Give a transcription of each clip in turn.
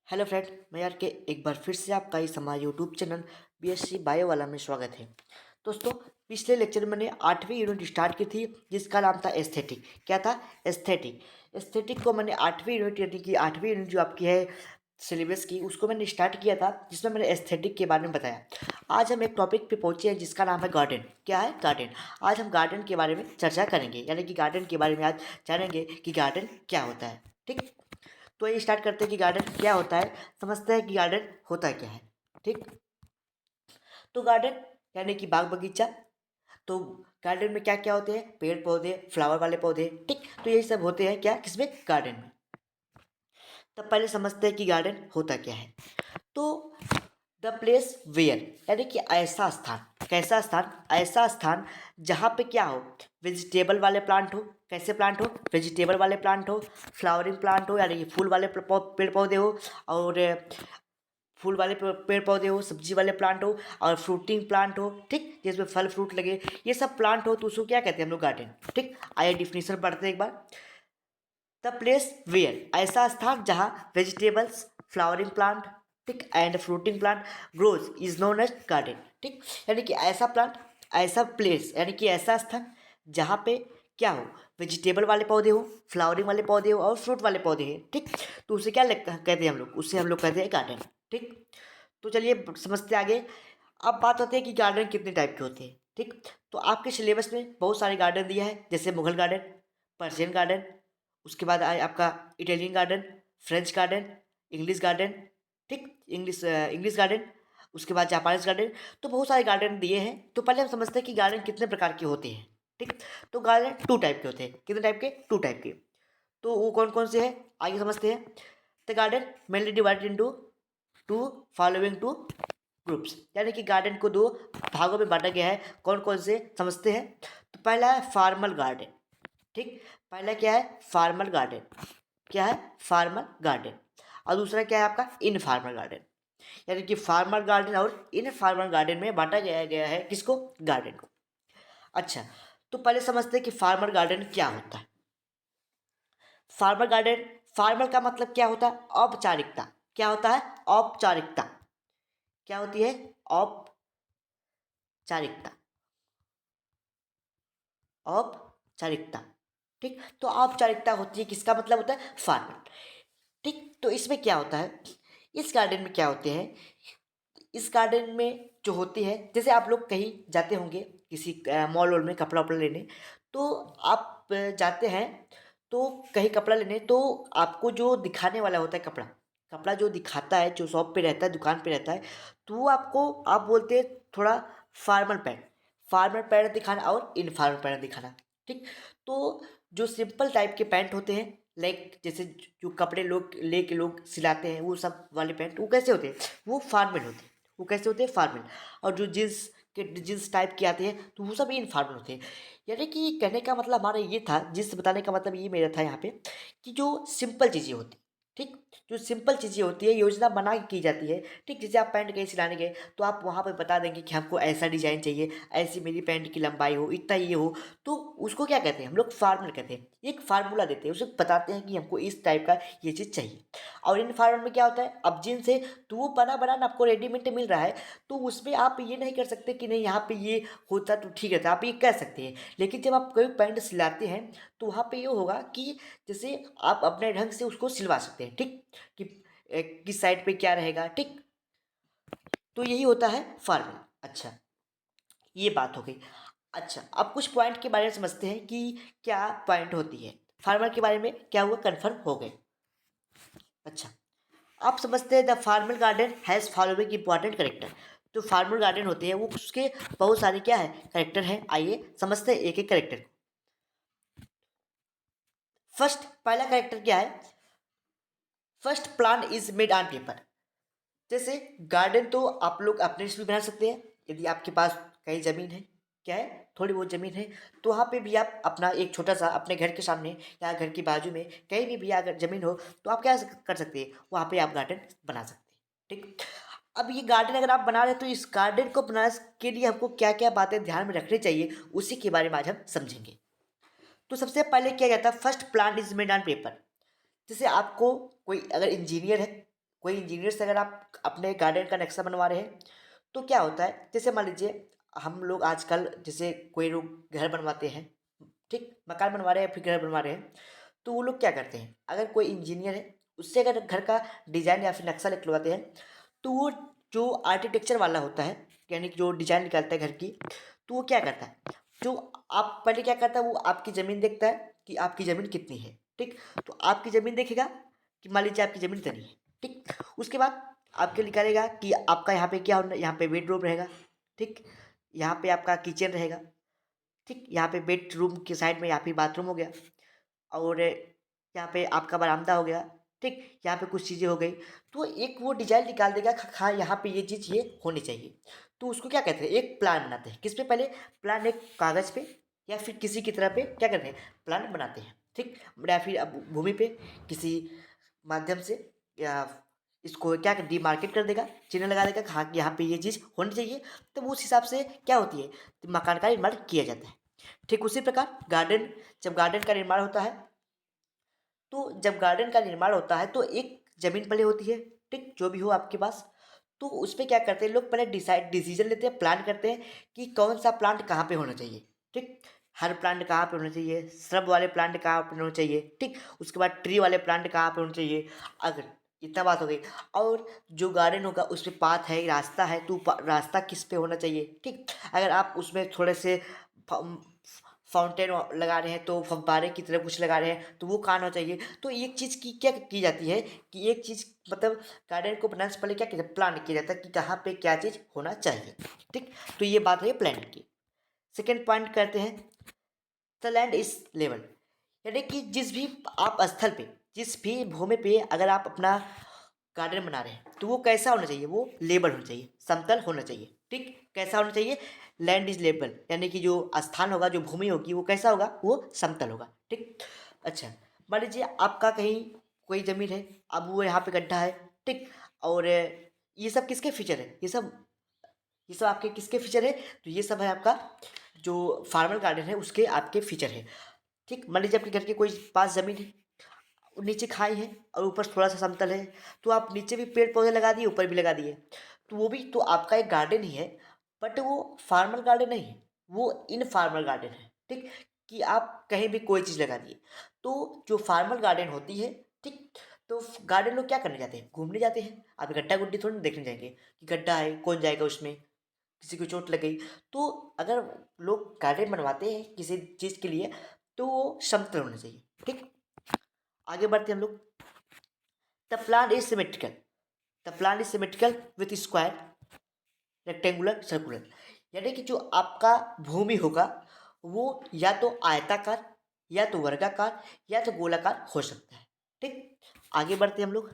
Hello friend, मैं यार के एक बार फिर से आपका इस हमारे यूट्यूब चैनल बीएससी बायो वाला में स्वागत है। दोस्तों, पिछले लेक्चर में मैंने 8वीं यूनिट स्टार्ट की थी जिसका नाम था एस्थेटिक। क्या था? एस्थेटिक। एस्थेटिक को मैंने 8वीं यूनिट यानी कि 8वीं यूनिट जो आपकी है सिलेबस की, उसको मैंने स्टार्ट किया था जिसमें मैंने एस्थेटिक के बारे में बताया। आज हम एक टॉपिक पे पहुंचे हैं जिसका नाम है गार्डन। क्या है? गार्डन। आज हम गार्डन के बारे में चर्चा करेंगे, यानी कि गार्डन के बारे में आज जानेंगे कि गार्डन क्या होता है। ठीक। तो ये स्टार्ट करते हैं कि गार्डन क्या होता है, समझते हैं कि गार्डन होता क्या है। ठीक। तो गार्डन यानी कि बाग बगीचा। तो गार्डन में क्या क्या होते हैं? पेड़ पौधे, फ्लावर वाले पौधे। ठीक। तो यही सब होते हैं क्या, किसमें? गार्डन में। तब पहले समझते हैं कि गार्डन होता क्या है। तो द प्लेस वेयर यानी कि ऐसा स्थान। कैसा स्थान? ऐसा स्थान जहाँ पे क्या हो, वेजिटेबल वाले प्लांट हो। कैसे प्लांट हो? वेजिटेबल वाले प्लांट हो, फ्लावरिंग प्लांट हो यानी कि फूल वाले पेड़ पौधे हो, और फूल वाले पेड़ पौधे हो, सब्जी वाले प्लांट हो, और फ्रूटिंग प्लांट हो। ठीक। जिसमें फल फ्रूट लगे, ये सब प्लांट हो तो उसको क्या कहते हैं हम लोग? गार्डन। ठीक। आइए डिफिनेशन पढ़ते हैं एक बार। द प्लेस वेयर ऐसा स्थान जहाँ वेजिटेबल्स, फ्लावरिंग प्लांट, ठीक, and fruiting plant grows is known as garden. ठीक। यानी कि ऐसा प्लांट, ऐसा प्लेस यानी कि ऐसा स्थान जहाँ पे क्या हो, वेजिटेबल वाले पौधे हो, फ्लावरिंग वाले पौधे हो, और फ्रूट वाले पौधे हैं। ठीक। तो उसे क्या कहते हैं हम लोग? उसे हम लोग कहते हैं गार्डन। ठीक। तो चलिए समझते आगे। अब बात होती है कि गार्डन कितने टाइप के होते हैं। ठीक। तो आपके सिलेबस में बहुत सारे गार्डन दिया है, जैसे मुगल गार्डन, पर्शियन गार्डन, उसके बाद आए आपका Italian garden, French garden, English garden. ठीक। इंग्लिश गार्डन, उसके बाद जापानीज गार्डन। तो बहुत सारे गार्डन दिए हैं। तो पहले हम समझते हैं कि गार्डन कितने प्रकार के होते हैं। ठीक। तो गार्डन टू टाइप के होते हैं। कितने टाइप के? टू टाइप के। तो वो कौन कौन से हैं, आइए समझते हैं। The garden mainly divided into two following two groups, यानी कि गार्डन को दो भागों में बांटा गया है। कौन कौन से समझते हैं। तो पहला है फॉर्मल गार्डन। ठीक। पहला क्या है? Formal garden. क्या है? Formal garden. और दूसरा क्या है आपका? Informal garden. यानी कि फॉर्मल गार्डन और इनफॉर्मल गार्डन में बांटा गया है किसको? गार्डन को। अच्छा, तो पहले समझते हैं कि फार्मर गार्डन क्या होता है। फार्मर गार्डन, फार्मर का मतलब क्या होता है? औपचारिकता। क्या होता है? औपचारिकता। क्या होती है? औपचारिकता। औपचारिकता। ठीक। तो औपचारिकता होती है, किसका मतलब होता है? फार्मर। ठीक। तो इसमें क्या होता है, इस गार्डन में क्या होते हैं, इस गार्डन में जो होती है, जैसे आप लोग कहीं जाते होंगे किसी मॉल वॉल में कपड़ा वपड़ा लेने। तो आप जाते हैं तो कहीं कपड़ा लेने, तो आपको जो दिखाने वाला होता है कपड़ा, कपड़ा जो दिखाता है, जो शॉप पे रहता है, दुकान पे रहता है, तो वो आपको, आप बोलते हैं थोड़ा फार्मल पैंट, फार्मल पैंट दिखाना और इनफॉर्मल पैंट दिखाना। ठीक। तो जो सिंपल टाइप के पैंट होते हैं, लाइक जैसे जो कपड़े लोग लेके लोग सिलाते हैं, वो सब वाले पैंट वो कैसे होते हैं? वो फॉर्मल होते हैं। वो कैसे होते हैं? फॉर्मल। और जो जींस के जींस टाइप के आते हैं तो वो सब इनफॉर्मल होते हैं। यानी कि कहने का मतलब हमारा ये था, जींस बताने का मतलब ये मेरा था यहाँ पे, कि जो सिंपल चीज़ें होती, ठीक, जो सिंपल चीज़ें होती है, योजना बना के की जाती है। ठीक। जैसे आप पैंट कहीं सिलाने गए तो आप वहाँ पर बता देंगे कि हमको ऐसा डिजाइन चाहिए, ऐसी मेरी पैंट की लंबाई हो, इतना ये हो। तो उसको क्या कहते हैं हम लोग? फार्मूला कहते हैं। एक फार्मूला देते हैं, उसे बताते हैं कि हमको इस टाइप का ये चीज़ चाहिए। और इन फार्मूला में क्या होता है, अब जींस है तो वो बना बनाना आपको रेडीमेड मिल रहा है, तो उसमें आप ये नहीं कर सकते कि नहीं यहाँ पे ये होता तो ठीक रहता, आप ये कह सकते हैं। लेकिन जब आप कोई पैंट सिलाते हैं तो वहाँ पे ये होगा कि जैसे आप अपने ढंग से उसको सिलवा सकते हैं। ठीक। कि किस साइड पे क्या रहेगा। ठीक। तो यही होता है फार्मूला। अच्छा, ये बात हो गई। अच्छा, अब कुछ पॉइंट के बारे में समझते हैं कि क्या पॉइंट होती है। फार्मर के बारे में क्या हुआ, कंफर्म हो गए। अच्छा, आप समझते हैं the formal garden has following important character. जो फार्मल गार्डन होते हैं वो उसके बहुत सारे क्या है, करेक्टर हैं। आइए समझते हैं एक एक करेक्टर को। फर्स्ट, पहला करेक्टर क्या है? First plan is made on paper. जैसे गार्डन तो आप लोग अपने से भी बना सकते हैं, यदि आपके पास कहीं ज़मीन है, क्या है, थोड़ी बहुत ज़मीन है, तो वहाँ पे भी आप अपना एक छोटा सा अपने घर के सामने या घर के बाजू में कहीं भी अगर ज़मीन हो तो आप क्या कर सकते हैं, वहाँ पे आप गार्डन बना सकते हैं। ठीक। अब ये गार्डन अगर आप बना रहे हैं तो इस गार्डन को बनाने के लिए हमको क्या क्या बातें ध्यान में रखनी चाहिए, उसी के बारे में आज हम समझेंगे। तो सबसे पहले क्या जाता है, first plant is made on paper. जैसे आपको कोई अगर इंजीनियर है, कोई इंजीनियर से अगर आप अपने गार्डन का नक्शा बनवा रहे हैं तो क्या होता है, जैसे मान लीजिए हम लोग आजकल जैसे कोई लोग घर बनवाते हैं, ठीक, मकान बनवा रहे हैं फिर घर बनवा रहे हैं, तो वो लोग क्या करते हैं, अगर कोई इंजीनियर है उससे अगर घर का डिजाइन या फिर नक्शा निकलवाते हैं तो वो जो आर्किटेक्चर वाला होता है, यानी कि जो डिजाइन निकालता है घर की, तो वो क्या करता है, जो आप पहले क्या करता है, वो आपकी ज़मीन देखता है कि आपकी ज़मीन कितनी है, ठीक, तो आपकी ज़मीन देखेगा कि मान लीजिए आपकी ज़मीन इतनी है, ठीक, उसके बाद आपके निकालेगा कि आपका यहाँ पे क्या होना, यहाँ पे बेडरूम रहेगा, ठीक, यहाँ पे आपका किचन रहेगा, ठीक, यहाँ पे बेडरूम के साइड में यहाँ पे बाथरूम हो गया, और यहाँ पे आपका बरामदा हो गया, ठीक, यहाँ पे कुछ चीज़ें हो गई, तो एक वो डिजाइन निकाल देगा हाँ यहाँ पे ये चीज़ ये होनी चाहिए। तो उसको क्या कहते हैं, एक प्लान बनाते हैं, किस पे, पहले प्लान एक कागज़ पे या फिर किसी की तरह पे क्या करते हैं, प्लान बनाते हैं, ठीक, या फिर अब भूमि पे किसी माध्यम से, या इसको क्या कर डीमार्केट कर देगा, चिन्ह लगा देगा हाँ कि यहाँ पे ये चीज़ होनी चाहिए, तो उस हिसाब से क्या होती है, तो मकान का निर्माण किया जाता है। ठीक उसी प्रकार गार्डन, जब गार्डन का निर्माण होता है, तो जब गार्डन का निर्माण होता है तो एक जमीन पहले होती है, ठीक, जो भी हो आपके पास, तो उस पे क्या करते हैं लोग, पहले डिसीजन लेते हैं, प्लान करते हैं कि कौन सा प्लांट कहाँ पे होना चाहिए, ठीक, हर प्लांट कहाँ पे होना चाहिए, श्रब वाले प्लांट कहाँ पे होना चाहिए, ठीक, उसके बाद ट्री वाले प्लांट कहाँ पे होना चाहिए, अगर इतना बात हो गई। और जो गार्डन होगा उस पे पाथ है, रास्ता है, तो रास्ता किस पे होना चाहिए, ठीक, अगर आप उसमें थोड़े से फाउंटेन लगा रहे हैं तो फव्वारे की तरह कुछ लगा रहे हैं तो वो कहाँ होना चाहिए। तो एक चीज़ की क्या की जाती है कि एक चीज़ मतलब गार्डन को बनाने से पहले क्या किया, प्लान किया जाता है कि कहाँ पे क्या चीज़ होना चाहिए, ठीक, तो ये बात है प्लानिंग की। सेकेंड पॉइंट करते हैं, द लैंड इज लेवल, यानी कि जिस भी आप स्थल पे, जिस भी भूमि पे अगर आप अपना गार्डन बना रहे हैं तो वो कैसा होना चाहिए, वो लेबल होना चाहिए, समतल होना चाहिए, ठीक, कैसा होना चाहिए, लैंड इज लेबल, यानी कि जो स्थान होगा, जो भूमि होगी वो कैसा होगा, वो समतल होगा, ठीक। अच्छा, मान लीजिए आपका कहीं कोई ज़मीन है, अब वो यहाँ पे गड्ढा है, ठीक, और ये सब किसके फीचर है, ये सब आपके किसके फीचर है, तो ये सब है आपका जो फार्मर गार्डन है उसके आपके फीचर है, ठीक। मान लीजिए आपके घर के कोई पास ज़मीन है, नीचे खाई है और ऊपर थोड़ा सा समतल है, तो आप नीचे भी पेड़ पौधे लगा दिए, ऊपर भी लगा दिए, तो वो भी तो आपका एक गार्डन ही है, बट वो फार्मल गार्डन नहीं है, वो इनफार्मल गार्डन है, ठीक, कि आप कहीं भी कोई चीज़ लगा दिए। तो जो फार्मल गार्डन होती है, ठीक, तो गार्डन लोग क्या करने जाते हैं, घूमने जाते हैं, आप गड्ढा गुड्डी थोड़ी ना देखने जाएंगे कि गड्ढा है कौन जाएगा उसमें, किसी को चोट लग गई। तो अगर लोग गार्डन बनवाते हैं किसी चीज़ के लिए तो वो समतल होना चाहिए, ठीक। आगे बढ़ते हैं हम लोग, the plant is symmetrical, the plant is symmetrical with square, rectangular, circular, यानी कि जो आपका भूमि होगा वो या तो आयताकार, या तो वर्गाकार, या तो गोलाकार हो सकता है, ठीक। आगे बढ़ते हैं हम लोग,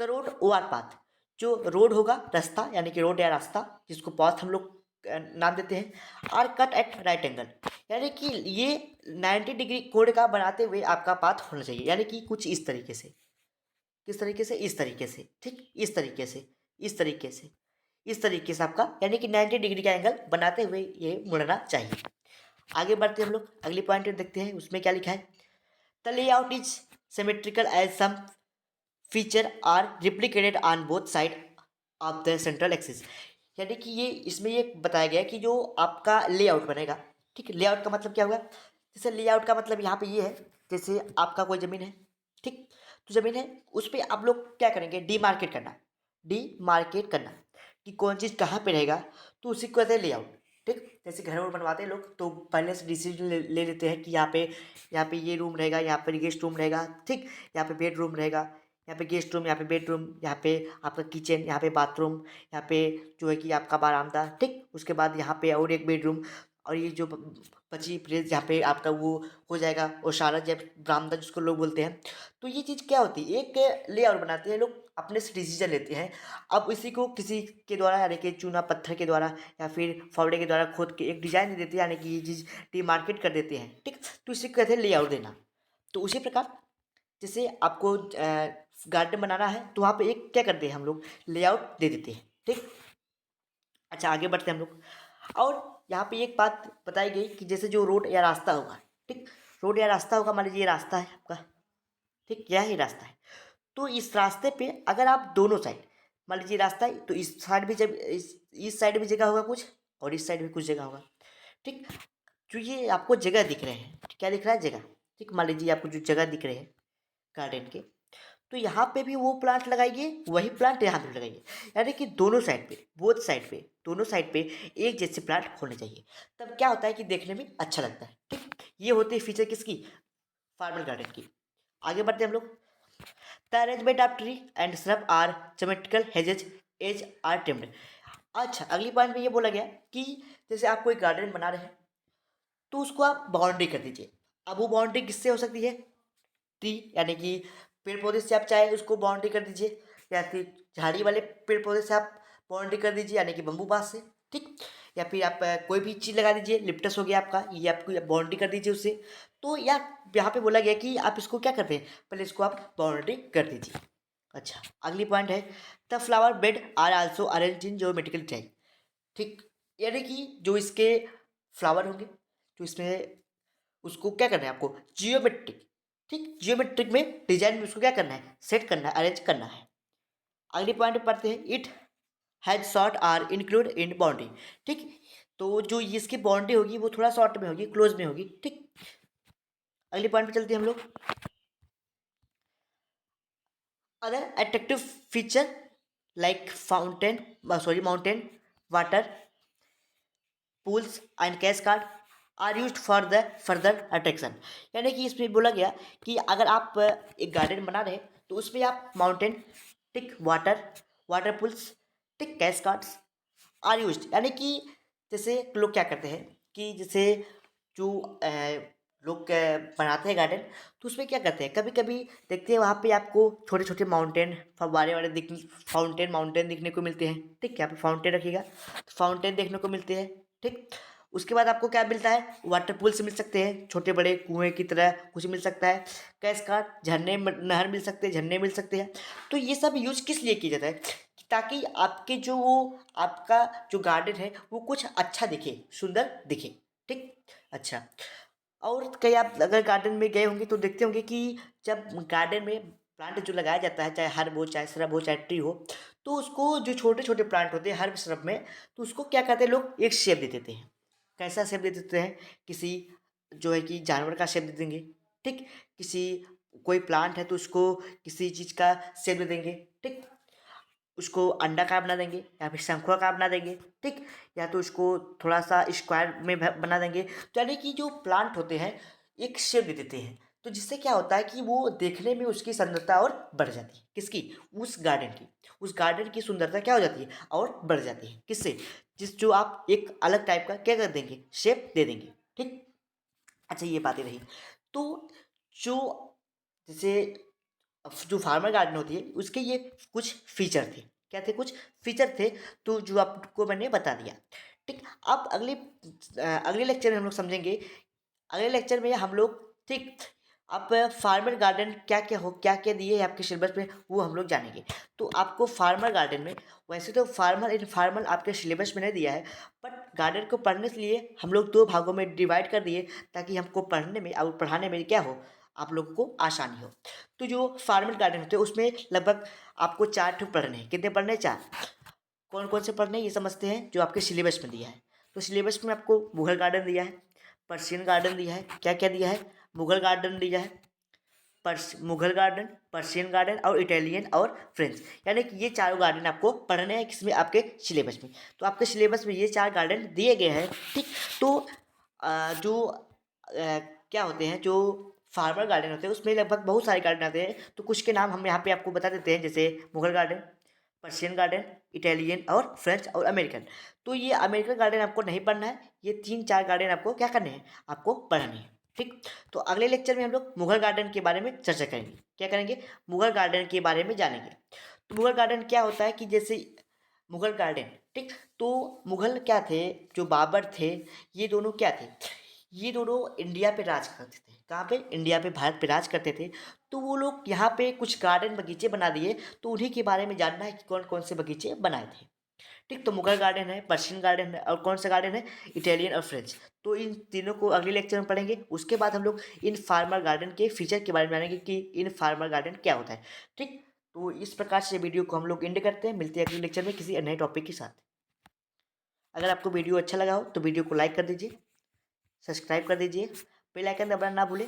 द रोड ओआर पाथ, जो रोड होगा रास्ता, यानी कि रोड या रास्ता जिसको पाथ हम लोग नाम देते हैं, are cut at right angle, यानी कि ये 90 डिग्री कोण का बनाते हुए आपका पाथ होना चाहिए, यानी कि कुछ इस तरीके से, किस तरीके से, इस तरीके से, ठीक, इस तरीके से, इस तरीके से, इस तरीके से आपका, यानी कि 90 डिग्री का एंगल बनाते हुए ये मुड़ना चाहिए। आगे बढ़ते हम लोग अगली पॉइंट देखते हैं, उसमें क्या लिखा है, the layout is symmetrical as some feature are replicated on both side of the central axis, यानी कि ये इसमें ये बताया गया है कि जो आपका लेआउट बनेगा, ठीक है, लेआउट का मतलब क्या होगा, जैसे लेआउट का मतलब यहाँ पे ये है, जैसे आपका कोई ज़मीन है, ठीक, तो ज़मीन है उस पर आप लोग क्या करेंगे, डीमार्केट करना, डीमार्केट करना कि कौन चीज़ कहाँ पे रहेगा, तो उसी को कहते हैं लेआउट, ठीक। जैसे घर वर बनवाते हैं लोग तो पहले से डिसीजन ले लेते हैं कि यहाँ पे ये रूम रहेगा, यहाँ पर गेस्ट रूम रहेगा, ठीक, यहाँ पे बेडरूम रहेगा, यहाँ पे गेस्ट रूम, यहाँ पे बेडरूम, यहाँ पे आपका किचन, यहाँ पे बाथरूम, यहाँ पे जो है कि आपका बरामदा, ठीक, उसके बाद यहाँ पे और एक बेडरूम, और ये जो बची प्लेस जहाँ पे आपका वो हो जाएगा ओशारा, जब बरामदा जिसको लोग बोलते हैं। तो ये चीज़ क्या होती है, एक लेआउट बनाते हैं लोग, अपने से डिसीजन लेते हैं, अब इसी को किसी के द्वारा, यानी कि चूना पत्थर के द्वारा या फिर फावड़े के द्वारा खोद के एक डिजाइन दे देते हैं, यानी कि ये चीज़ डीमार्केट कर देते हैं, ठीक। तो इसी को कहते हैं लेआउट देना। तो उसी प्रकार जैसे आपको गार्डन बनाना है तो वहाँ पे एक क्या करते हैं हम लोग, लेआउट दे देते हैं, ठीक। अच्छा, आगे बढ़ते हैं हम लोग, और यहाँ पे एक बात बताई गई कि जैसे जो रोड या रास्ता होगा, ठीक, रोड या रास्ता होगा, मान लीजिए ये रास्ता है आपका, ठीक, यह ही रास्ता है, तो इस रास्ते पे अगर आप दोनों साइड, मान लीजिए रास्ता है तो इस साइड भी जब इस साइड भी जगह होगा कुछ और इस साइड भी कुछ जगह होगा। ठीक, जो ये आपको जगह दिख रहे हैं, क्या दिख रहा है, जगह। ठीक, मान लीजिए आपको जो जगह दिख रहे हैं गार्डन के, तो यहाँ पे भी वो प्लांट लगाइए, वही प्लांट यहाँ पे लगाइए। यानी कि दोनों साइड पे, बोथ साइड पे, दोनों साइड पे एक जैसे प्लांट होने चाहिए। तब क्या होता है कि देखने में अच्छा लगता है। ठीक, ये होते हैं फीचर किसकी, फार्मर गार्डन की। आगे बढ़ते हैं हम लोग। The arrangement of tree and shrub are geometrical hedges as are trimmed. अच्छा, अगली पॉइंट में ये बोला गया कि जैसे आप कोई गार्डन बना रहे हैं तो उसको आप बाउंड्री कर दीजिए। अब वो बाउंड्री किससे हो सकती है, ट्री यानी कि पेड़ पौधे से आप चाहे उसको बाउंड्री कर दीजिए, या फिर झाड़ी वाले पेड़ पौधे से आप बाउंड्री कर दीजिए यानी कि बम्बू बांस से। ठीक, या फिर आप कोई भी चीज़ लगा दीजिए, लिप्टस हो गया आपका, ये आपको बाउंड्री कर दीजिए उससे। तो यहाँ पे बोला गया कि आप इसको क्या करते हैं, पहले इसको आप बाउंड्री कर दीजिए। अच्छा, अगली पॉइंट है the flower bed are also arrange in geometrical design. ठीक, यानी कि जो इसके फ्लावर होंगे, जो इसमें, उसको क्या करना है आपको, जियोमेट्रिक। ठीक, जियोमेट्रिक में डिजाइन में उसको क्या करना है, सेट करना है, अरेंज करना है। अगली पॉइंट पे पढ़ते हैं it has short are include in boundary. ठीक, तो जो इसकी बाउंड्री होगी वो थोड़ा शॉर्ट में होगी, क्लोज में होगी। ठीक, अगली पॉइंट पे चलते हैं हम लोग। Other attractive feature like fountain, sorry mountain water pools and cascade are used for the further attraction. यानी कि इसमें बोला गया कि अगर आप एक गार्डन बना रहे हैं तो उसमें आप mountain, tick water, water pools, tick cascades are used. यानी कि जैसे लोग क्या करते हैं कि जैसे जो लोग बनाते हैं गार्डन, तो उसमें क्या करते हैं, कभी कभी देखते हैं वहाँ पे आपको छोटे छोटे माउंटेन, फव्वारे वाले दिख, फाउंटेन माउंटेन दिखने को मिलते हैं। ठीक, यहाँ पे फाउंटेन रखिएगा तो फाउंटेन देखने को मिलते हैं। ठीक, उसके बाद आपको क्या मिलता है, वाटर पूल से मिल सकते हैं, छोटे बड़े कुएं की तरह कुछ मिल सकता है। कैस्काड, झरने, नहर मिल सकते हैं, झरने मिल सकते हैं। तो ये सब यूज किस लिए किया जाता है, ताकि आपके जो वो आपका जो गार्डन है वो कुछ अच्छा दिखे, सुंदर दिखे। ठीक, अच्छा, और कहीं आप अगर गार्डन में गए होंगे तो देखते होंगे कि जब गार्डन में प्लांट जो लगाया जाता है, चाहे हर्ब हो, चाहे श्रब हो, चाहे ट्री हो, तो उसको जो छोटे छोटे प्लांट होते हैं हर्ब श्रब में, तो उसको क्या करते हैं लोग, एक शेप दे देते हैं। कैसा शेप दे देते हैं, किसी जो है कि जानवर का शेप दे देंगे। ठीक, किसी कोई प्लांट है तो उसको किसी चीज़ का शेप दे देंगे। ठीक, उसको अंडा का बना देंगे या फिर शंखुआ का बना देंगे। ठीक, या तो उसको थोड़ा सा स्क्वायर में बना देंगे। तो यानी कि जो प्लांट होते हैं एक शेप दे देते हैं, तो जिससे क्या होता है कि वो देखने में उसकी सुंदरता और बढ़ जाती है। किसकी, उस गार्डन की, उस गार्डन की सुंदरता क्या हो जाती है और बढ़ जाती है। किससे, जिस जो आप एक अलग टाइप का क्या कर देंगे, शेप दे देंगे। ठीक, अच्छा, ये बातें रही। तो जो जैसे जो फार्मर गार्डन होती है उसके ये कुछ फीचर थे, क्या थे, कुछ फीचर थे, तो जो आपको मैंने बता दिया। ठीक, अब अगले लेक्चर में हम लोग समझेंगे। अगले लेक्चर में हम लोग, ठीक, अब फार्मर गार्डन क्या क्या दिए है आपके सिलेबस में वो हम लोग जानेंगे। तो आपको फार्मर गार्डन में, वैसे तो फार्मर इनफार्मल आपके सिलेबस में नहीं दिया है, बट गार्डन को पढ़ने के लिए हम लोग दो भागों में डिवाइड कर दिए, ताकि हमको पढ़ने में और पढ़ाने में क्या हो, आप लोगों को आसानी हो। तो जो फार्मर गार्डन होते हैं उसमें लगभग आपको 4 ठो पढ़ने हैं। कितने पढ़ने हैं, 4। कौन कौन से पढ़ने हैं ये समझते हैं, जो आपके सिलेबस में दिया है। तो सिलेबस में आपको मुगल गार्डन दिया है, पर्शियन गार्डन दिया है, क्या क्या दिया है, मुगल गार्डन दिया है, मुगल गार्डन, पर्शियन गार्डन और इटालियन और फ्रेंच। यानी कि ये चारों गार्डन आपको पढ़ने हैं किसमें, आपके सिलेबस में। तो आपके सिलेबस में ये 4 गार्डन दिए गए हैं। ठीक, तो जो क्या होते हैं, जो फार्मर गार्डन होते हैं उसमें लगभग बहुत सारे गार्डन आते हैं। तो कुछ के नाम हम यहाँ पे आपको बता देते हैं, जैसे Mughal garden, Persian garden, Italian और फ्रेंच और अमेरिकन। तो ये अमेरिकन गार्डन आपको नहीं पढ़ना है, ये 3-4 गार्डन आपको क्या करने हैं, आपको पढ़ने हैं। ठीक, तो अगले लेक्चर में हम लोग मुगल गार्डन के बारे में चर्चा करेंगे। क्या करेंगे, मुगल गार्डन के बारे में जानेंगे। तो मुगल गार्डन क्या होता है कि जैसे मुगल गार्डन, ठीक, तो मुगल क्या थे, जो बाबर थे, ये दोनों क्या थे, ये दोनों इंडिया पे राज करते थे। कहाँ पे, इंडिया पे, भारत पे राज करते थे। तो वो लोग यहाँ पे कुछ गार्डन बगीचे बना दिए, तो उन्हीं के बारे में जानना है कि कौन कौन से बगीचे बनाए थे। ठीक, तो मुगल गार्डन है, पर्शियन गार्डन है और कौन सा गार्डन है, इटालियन और फ्रेंच। तो इन तीनों को अगले लेक्चर में पढ़ेंगे। उसके बाद हम लोग इन फार्मर गार्डन के फीचर के बारे में जानेंगे कि इन फार्मर गार्डन क्या होता है। ठीक, तो इस प्रकार से वीडियो को हम लोग एंड करते हैं। मिलते हैं अगले लेक्चर में किसी नए टॉपिक के साथ। अगर आपको वीडियो अच्छा लगा हो तो वीडियो को लाइक कर दीजिए, सब्सक्राइब कर दीजिए, बेल आइकन दबाना ना भूलें